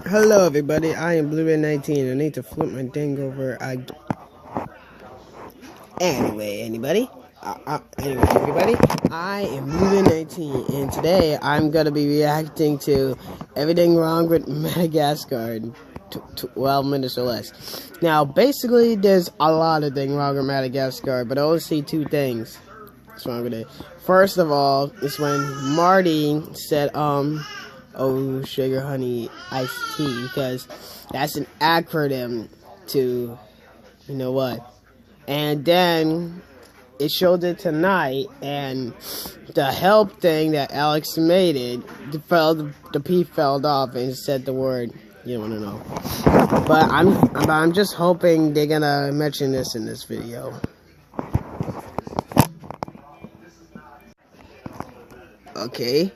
Hello everybody, I am Blue19. I need to flip my thing over. Anyway, everybody, I am Blue19, and today I'm gonna be reacting to everything wrong with Madagascar in 12 minutes or less. Now, basically, there's a lot of things wrong with Madagascar, but I only see two things what's wrong with it. First of all, is when Marty said, oh, sugar, honey, iced tea, because that's an acronym to, you know what. And then it showed it tonight, and the help thing that Alex made the P fell off and said the word, you don't want to know. But I'm just hoping they're gonna mention this in this video. Okay,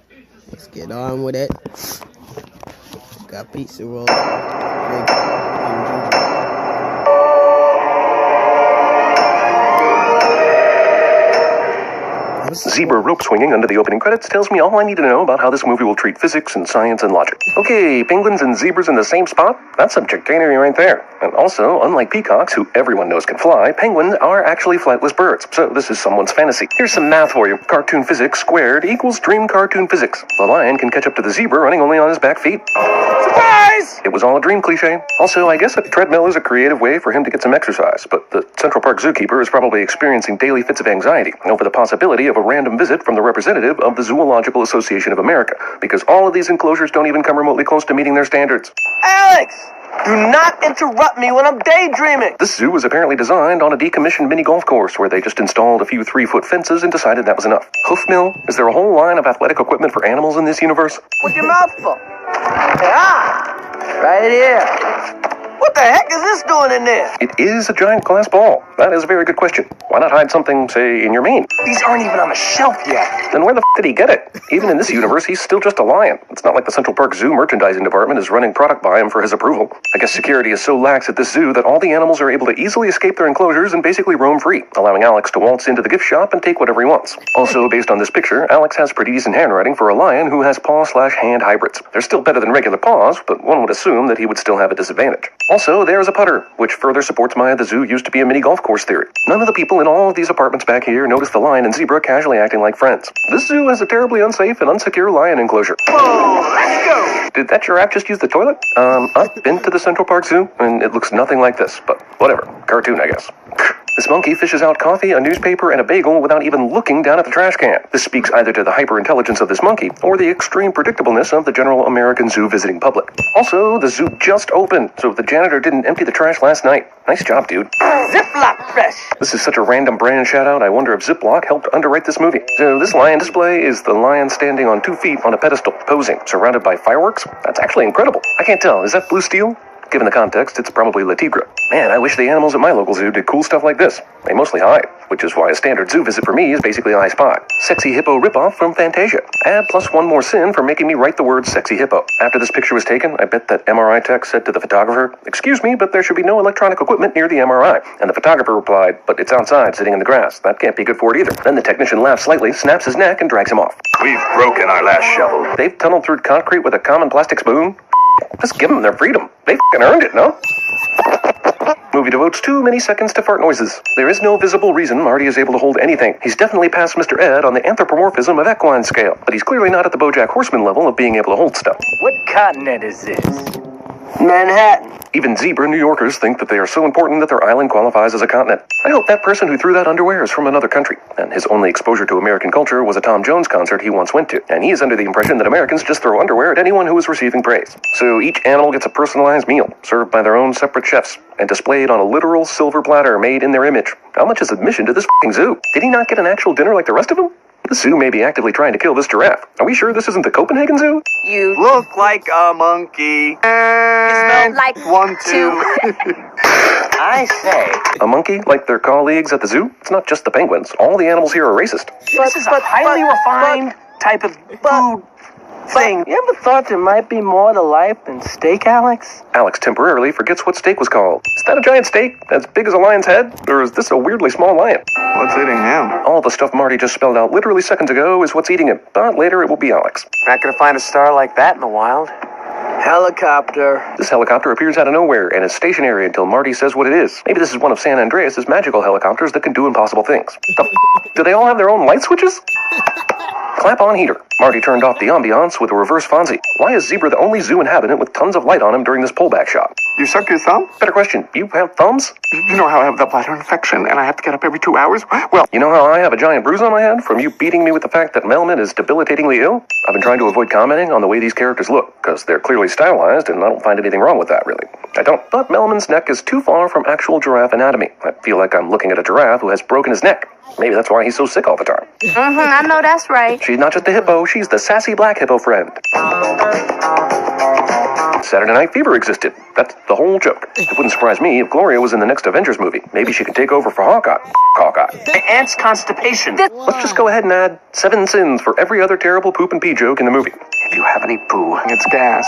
let's get on with it. Got pizza rolls. Zebra rope swinging under the opening credits tells me all I need to know about how this movie will treat physics and science and logic. Okay, penguins and zebras in the same spot? That's subjectivity right there. And also, unlike peacocks, who everyone knows can fly, penguins are actually flightless birds. So this is someone's fantasy. Here's some math for you. Cartoon physics squared equals dream cartoon physics. The lion can catch up to the zebra running only on his back feet. Surprise! It was all a dream cliche. Also, I guess a treadmill is a creative way for him to get some exercise, but the Central Park zookeeper is probably experiencing daily fits of anxiety over the possibility of a random visit from the representative of the Zoological Association of America, because all of these enclosures don't even come remotely close to meeting their standards. Alex! Do not interrupt me when I'm daydreaming! This zoo was apparently designed on a decommissioned mini golf course where they just installed a few 3-foot fences and decided that was enough. Hoof mill? Is there a whole line of athletic equipment for animals in this universe? What's your mouth for? Right here. What the heck is this doing in there? It is a giant glass ball. That is a very good question. Why not hide something, say, in your mane? These aren't even on the shelf yet. Then where the f did he get it? Even in this universe, he's still just a lion. It's not like the Central Park Zoo merchandising department is running product by him for his approval. I guess security is so lax at this zoo that all the animals are able to easily escape their enclosures and basically roam free, allowing Alex to waltz into the gift shop and take whatever he wants. Also, based on this picture, Alex has pretty decent handwriting for a lion who has paw/hand hybrids. They're still better than regular paws, but one would assume that he would still have a disadvantage. Also, there's a putter, which further supports my the zoo used to be a mini golf course theory. None of the people in all of these apartments back here notice the lion and zebra casually acting like friends. This zoo has a terribly unsafe and unsecure lion enclosure. Whoa, let's go! Did that giraffe just use the toilet? I've been to the Central Park Zoo, and it looks nothing like this, but whatever. Cartoon, I guess. This monkey fishes out coffee, a newspaper, and a bagel without even looking down at the trash can. This speaks either to the hyper-intelligence of this monkey or the extreme predictableness of the general American zoo visiting public. Also, the zoo just opened, so the janitor didn't empty the trash last night. Nice job, dude. Ziploc fresh! This is such a random brand shout-out, I wonder if Ziploc helped underwrite this movie. So this lion display is the lion standing on 2 feet on a pedestal, posing, surrounded by fireworks? That's actually incredible. I can't tell, is that blue steel? Given the context, it's probably La Tigre. Man, I wish the animals at my local zoo did cool stuff like this. They mostly hide, which is why a standard zoo visit for me is basically I Spy. Sexy hippo ripoff from Fantasia. Add plus one more sin for making me write the word sexy hippo. After this picture was taken, I bet that MRI tech said to the photographer, "Excuse me, but there should be no electronic equipment near the MRI." And the photographer replied, "But it's outside, sitting in the grass. That can't be good for it either." Then the technician laughs slightly, snaps his neck, and drags him off. We've broken our last shovel. They've tunneled through concrete with a common plastic spoon? Just give them their freedom. They f***ing earned it, no? Movie devotes too many seconds to fart noises. There is no visible reason Marty is able to hold anything. He's definitely past Mr. Ed on the anthropomorphism of equine scale, but he's clearly not at the BoJack Horseman level of being able to hold stuff. What continent is this? Manhattan. Even zebra New Yorkers think that they are so important that their island qualifies as a continent. I hope that person who threw that underwear is from another country, and his only exposure to American culture was a Tom Jones concert he once went to, and he is under the impression that Americans just throw underwear at anyone who is receiving praise. So each animal gets a personalized meal, served by their own separate chefs, and displayed on a literal silver platter made in their image. How much is admission to this f***ing zoo? Did he not get an actual dinner like the rest of them? The zoo may be actively trying to kill this giraffe. Are we sure this isn't the Copenhagen Zoo? You look like a monkey. You smell like 1, 2. I say. A monkey, like their colleagues at the zoo? It's not just the penguins. All the animals here are racist. This is a highly refined type of food. thing. You ever thought there might be more to life than steak, Alex? Alex temporarily forgets what steak was called. Is that a giant steak as big as a lion's head? Or is this a weirdly small lion? What's eating him? All the stuff Marty just spelled out literally seconds ago is what's eating him. But later it will be Alex. Not gonna find a star like that in the wild. Helicopter. This helicopter appears out of nowhere and is stationary until Marty says what it is. Maybe this is one of San Andreas' magical helicopters that can do impossible things. Do they all have their own light switches? Clap on heater. Marty turned off the ambiance with a reverse Fonzie. Why is Zebra the only zoo inhabitant with tons of light on him during this pullback shot? You suck your thumb? Better question, you have thumbs? You know how I have the bladder infection and I have to get up every 2 hours? Well, You know how I have a giant bruise on my head from you beating me with the fact that Melman is debilitatingly ill? I've been trying to avoid commenting on the way these characters look, because they're clearly stylized and I don't find anything wrong with that, really. I don't. But Melman's neck is too far from actual giraffe anatomy. I feel like I'm looking at a giraffe who has broken his neck. Maybe that's why he's so sick all the time. I know that's right. She's not just a hippo, she's the sassy black hippo friend. Saturday Night Fever existed. That's the whole joke. It wouldn't surprise me if Gloria was in the next Avengers movie. Maybe she could take over for Hawkeye. the ant's constipation. Let's just go ahead and add 7 sins for every other terrible poop and pee joke in the movie. If you have any poo, it's gas.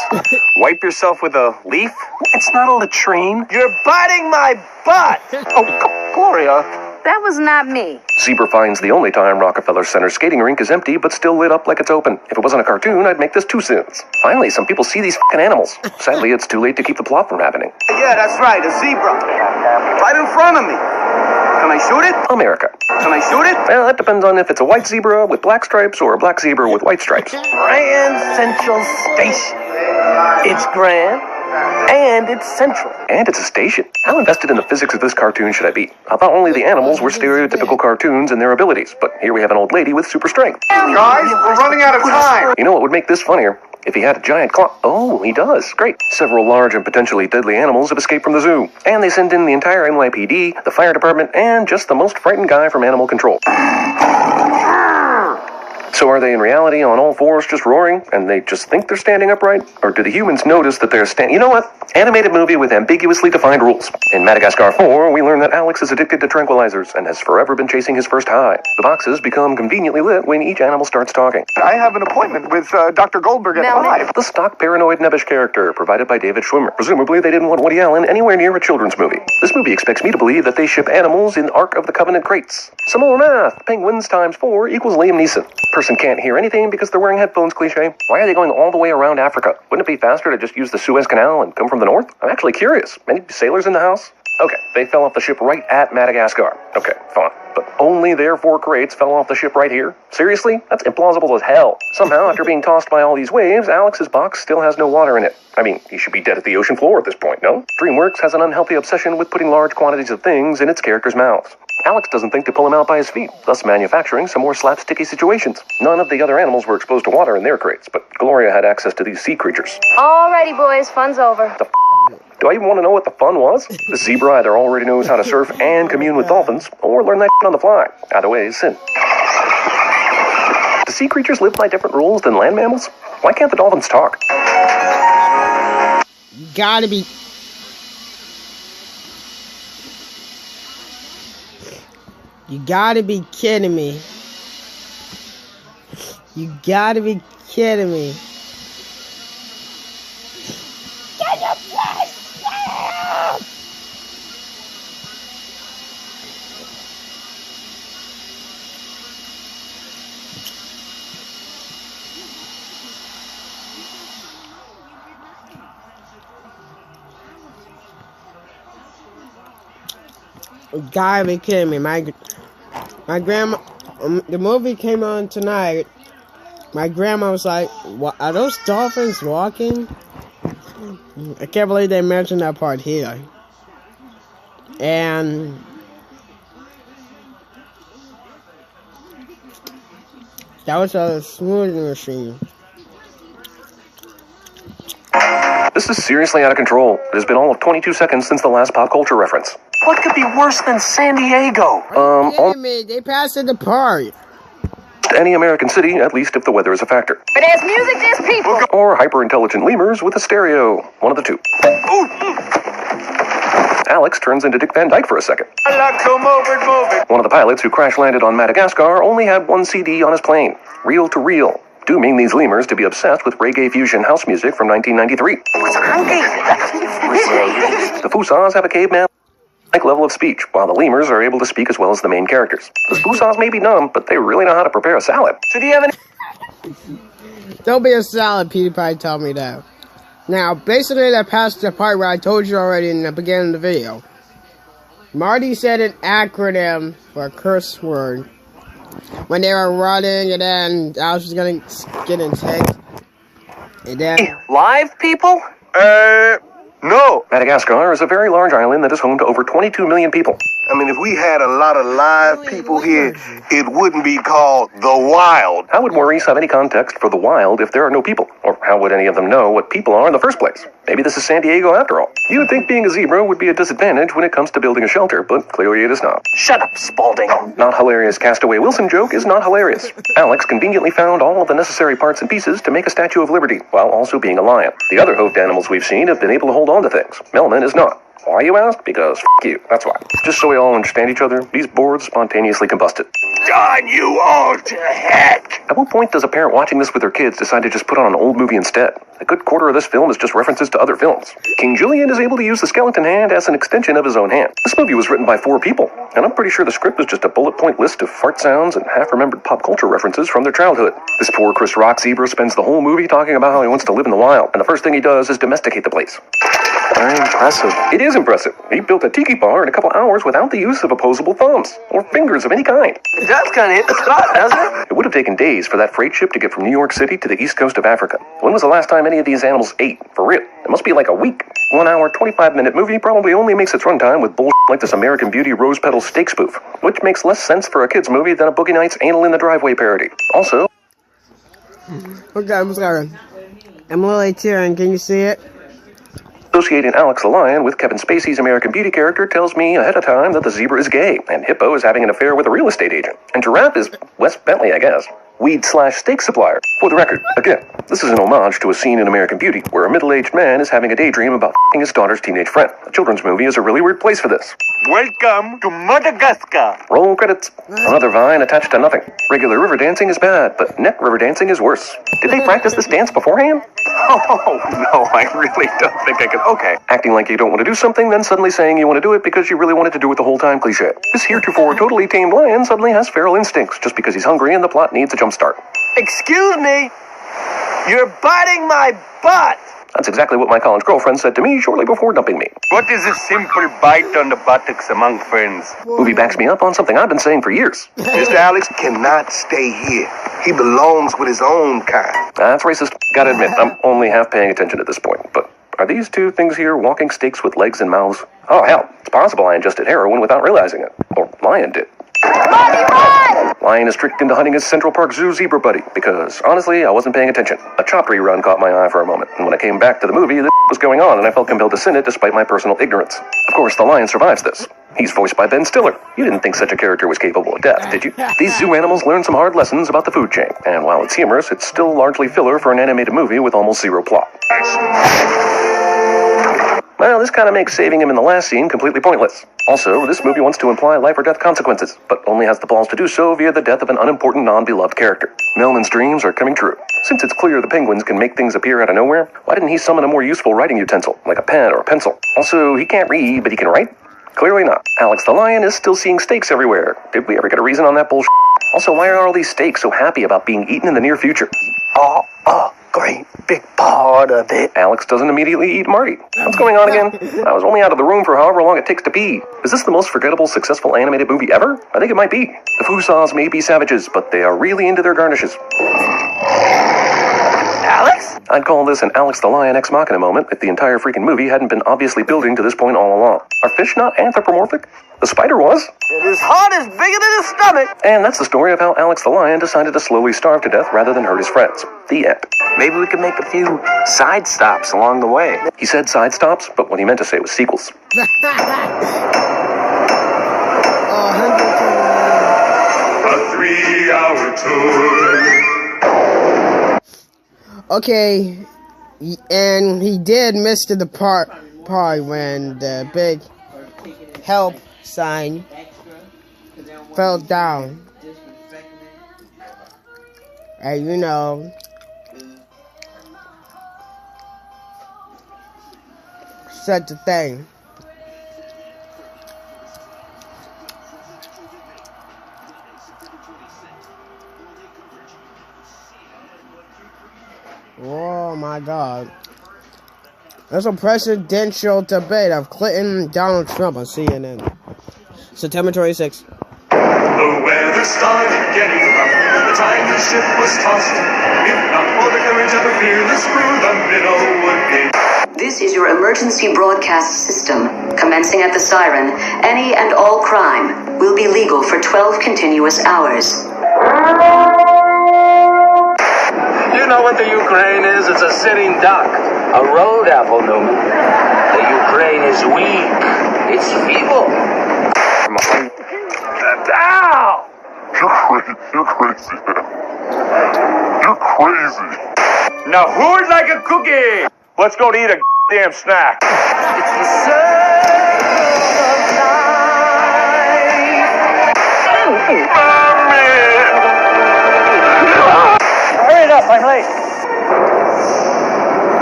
Wipe yourself with a leaf? It's not a latrine. You're biting my butt! Oh, Gloria. That was not me. Zebra finds the only time Rockefeller Center's skating rink is empty but still lit up like it's open. If it wasn't a cartoon, I'd make this 2 sins. Finally, some people see these f***ing animals. Sadly, it's too late to keep the plot from happening. Yeah, that's right, a zebra. Right in front of me. Can I shoot it? America. Can I shoot it? Well, that depends on if it's a white zebra with black stripes or a black zebra with white stripes. Grand Central Station. It's grand, and it's central. And it's a station. How invested in the physics of this cartoon should I be? I thought only the animals were stereotypical cartoons and their abilities, but here we have an old lady with super strength. Guys, we're running out of time. You know what would make this funnier? If he had a giant claw. Oh, he does. Great. Several large and potentially deadly animals have escaped from the zoo. And they send in the entire NYPD, the fire department, and just the most frightened guy from animal control. So are they in reality on all fours just roaring, and they just think they're standing upright? Or do the humans notice that they're standing... You know what? Animated movie with ambiguously defined rules. In Madagascar 4, we learn that Alex is addicted to tranquilizers and has forever been chasing his first high. The boxes become conveniently lit when each animal starts talking. I have an appointment with Dr. Goldberg at 5. The stock paranoid nebbish character provided by David Schwimmer. Presumably they didn't want Woody Allen anywhere near a children's movie. This movie expects me to believe that they ship animals in Ark of the Covenant crates. Some more math. Penguins times 4 equals Liam Neeson. Person can't hear anything because they're wearing headphones cliche. Why are they going all the way around Africa? Wouldn't it be faster to just use the Suez Canal and come from the north? I'm actually curious. Any sailors in the house? Okay, they fell off the ship right at Madagascar. Okay, fine. But only their 4 crates fell off the ship right here? Seriously? That's implausible as hell. Somehow, after being tossed by all these waves, Alex's box still has no water in it. I mean, he should be dead at the ocean floor at this point, no? DreamWorks has an unhealthy obsession with putting large quantities of things in its characters' mouths. Alex doesn't think to pull him out by his feet, thus manufacturing some more slapsticky situations. None of the other animals were exposed to water in their crates, but Gloria had access to these sea creatures. Alrighty, boys, fun's over. Do I even want to know what the fun was? The zebra either already knows how to surf and commune with dolphins, or learn that on the fly. Either way is sin. Do sea creatures live by different rules than land mammals? Why can't the dolphins talk? You gotta be... You gotta be kidding me. You gotta be kidding me. You gotta be kidding me. My grandma, the movie came on tonight. My grandma was like, "What, are those dolphins walking?" I can't believe they mentioned that part here. And that was a smoothie machine. This is seriously out of control. It has been all of 22 seconds since the last pop culture reference. What could be worse than San Diego? Kidding me? They passed it apart. Any American city, at least if the weather is a factor. But there's music, there's people. Or hyper-intelligent lemurs with a stereo. One of the two. Alex turns into Dick Van Dyke for a second. One of the pilots who crash-landed on Madagascar only had one CD on his plane. Reel to reel. dooming these lemurs to be obsessed with reggae fusion house music from 1993. The Fusas have a caveman-like level of speech, while the lemurs are able to speak as well as the main characters. The Fusas may be dumb, but they really know how to prepare a salad. So do you have any... Don't be a salad, PewDiePie told me that. Now, basically, that past the part where I told you already in the beginning of the video. Marty said an acronym for a curse word when they were running, and then I was just gonna get in text. And then... Live people? No. Madagascar is a very large island that is home to over 22 million people. I mean, if we had a lot of live people here, it wouldn't be called the wild. How would Maurice have any context for the wild if there are no people? Or how would any of them know what people are in the first place? Maybe this is San Diego after all. You would think being a zebra would be a disadvantage when it comes to building a shelter, but clearly it is not. Shut up, Spaulding. Not hilarious Castaway Wilson joke is not hilarious. Alex conveniently found all of the necessary parts and pieces to make a Statue of Liberty, while also being a lion. The other hoofed animals we've seen have been able to hold on to things. Melman is not. Why, you ask? Because f*** you, that's why. Just so we all understand each other, these boards spontaneously combusted. Darn you all to heck! At what point does a parent watching this with their kids decide to just put on an old movie instead? A good quarter of this film is just references to other films. King Julian is able to use the skeleton hand as an extension of his own hand. This movie was written by 4 people, and I'm pretty sure the script was just a bullet point list of fart sounds and half-remembered pop culture references from their childhood. This poor Chris Rock zebra spends the whole movie talking about how he wants to live in the wild, and the first thing he does is domesticate the place. Very impressive. It is impressive. He built a tiki bar in a couple hours without the use of opposable thumbs, or fingers of any kind. It does kind of hit the spot, doesn't it? It would have taken days for that freight ship to get from New York City to the east coast of Africa. When was the last time any of these animals ate? For real. It must be like a week. 1 hour, 25-minute movie probably only makes its runtime with bullshit like this American Beauty rose petal steak spoof, which makes less sense for a kid's movie than a Boogie Nights anal in the driveway parody. Also... Okay, I'm sorry. I'm literally tearing. Can you see it? Associating Alex the Lion with Kevin Spacey's American Beauty character tells me ahead of time that the zebra is gay, and Hippo is having an affair with a real estate agent, and Giraffe is Wes Bentley, I guess. Weed/steak supplier. For the record, again, this is an homage to a scene in American Beauty where a middle-aged man is having a daydream about f***ing his daughter's teenage friend. A children's movie is a really weird place for this. Welcome to Madagascar. Roll credits. Another vine attached to nothing. Regular river dancing is bad, but net river dancing is worse. Did they practice this dance beforehand? Oh, no, I really don't think I could. Okay. Acting like you don't want to do something, then suddenly saying you want to do it because you really wanted to do it the whole time cliché. This heretofore totally tamed lion suddenly has feral instincts just because he's hungry and the plot needs a jump start. Excuse me. You're biting my butt. That's exactly what my college girlfriend said to me shortly before dumping me. What is a simple bite on the buttocks among friends? Movie backs me up on something I've been saying for years. Mr. Alex cannot stay here. He belongs with his own kind. That's racist. Gotta admit, I'm only half paying attention at this point. But are these two things here walking steaks with legs and mouths? Oh, hell, it's possible I ingested heroin without realizing it. Or Lion did. Marty, run! Lion is tricked into hunting his Central Park Zoo zebra buddy, because, honestly, I wasn't paying attention. A Chopped rerun caught my eye for a moment, and when I came back to the movie, this was going on, and I felt compelled to sin it despite my personal ignorance. Of course, the lion survives this. He's voiced by Ben Stiller. You didn't think such a character was capable of death, did you? These zoo animals learn some hard lessons about the food chain, and while it's humorous, it's still largely filler for an animated movie with almost zero plot. Well, this kind of makes saving him in the last scene completely pointless. Also, this movie wants to imply life or death consequences, but only has the balls to do so via the death of an unimportant, non-beloved character. Melman's dreams are coming true. Since it's clear the penguins can make things appear out of nowhere, why didn't he summon a more useful writing utensil, like a pen or a pencil? Also, he can't read, but he can write? Clearly not. Alex the Lion is still seeing steaks everywhere. Did we ever get a reason on that bullshit? Also, why are all these steaks so happy about being eaten in the near future? Great big part of it. Alex doesn't immediately eat Marty. What's going on again? I was only out of the room for however long it takes to pee. Is this the most forgettable, successful animated movie ever? I think it might be. The Fusas may be savages, but they are really into their garnishes. Alex? I'd call this an Alex the Lion ex machina moment if the entire freaking movie hadn't been obviously building to this point all along. Are fish not anthropomorphic? The spider was. His heart is bigger than his stomach. And that's the story of how Alex the Lion decided to slowly starve to death rather than hurt his friends. The end. Maybe we could make a few side stops along the way. He said side stops, but what he meant to say was sequels. A 3-hour tour. Okay, and he did miss the part when the big help sign fell down. And you know, such a thing. Oh my God. There's a presidential debate of Clinton and Donald Trump on CNN. September 26th. The weather started getting rough. The time the ship was tossed. If not for the courage of the fearless crew, the minnow would be. This is your emergency broadcast system. Commencing at the siren, any and all crime will be legal for 12 continuous hours. You know what the Ukraine is? It's a sitting duck. A road apple, Newman. The Ukraine is weak. It's feeble. Ow! You're crazy, man. You're crazy. Now who'd like a cookie? Let's go to eat a damn snack. It's the circle of life. Hurry it up, I'm late.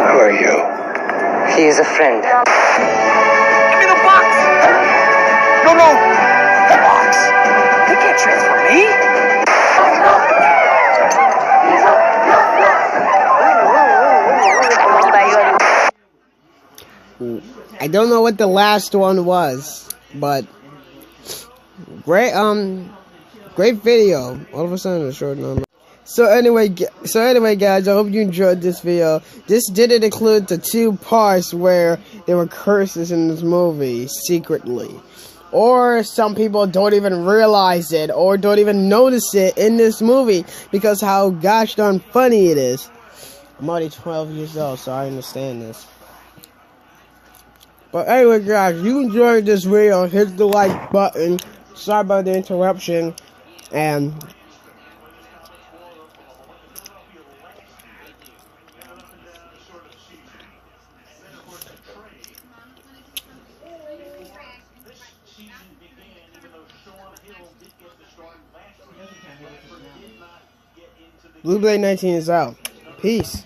Who are you? He is a friend. Give me the box! No, no! The box! You can't transfer me! I don't know what the last one was, but great video. All of a sudden, a short number. So anyway, guys, I hope you enjoyed this video. This didn't include the 2 parts where there were curses in this movie secretly, or some people don't even realize it or don't even notice it in this movie because how gosh darn funny it is. I'm already 12 years old, so I understand this. But anyway, guys, if you enjoyed this video, hit the like button. Sorry about the interruption, and Blue Blade 19 is out. Peace.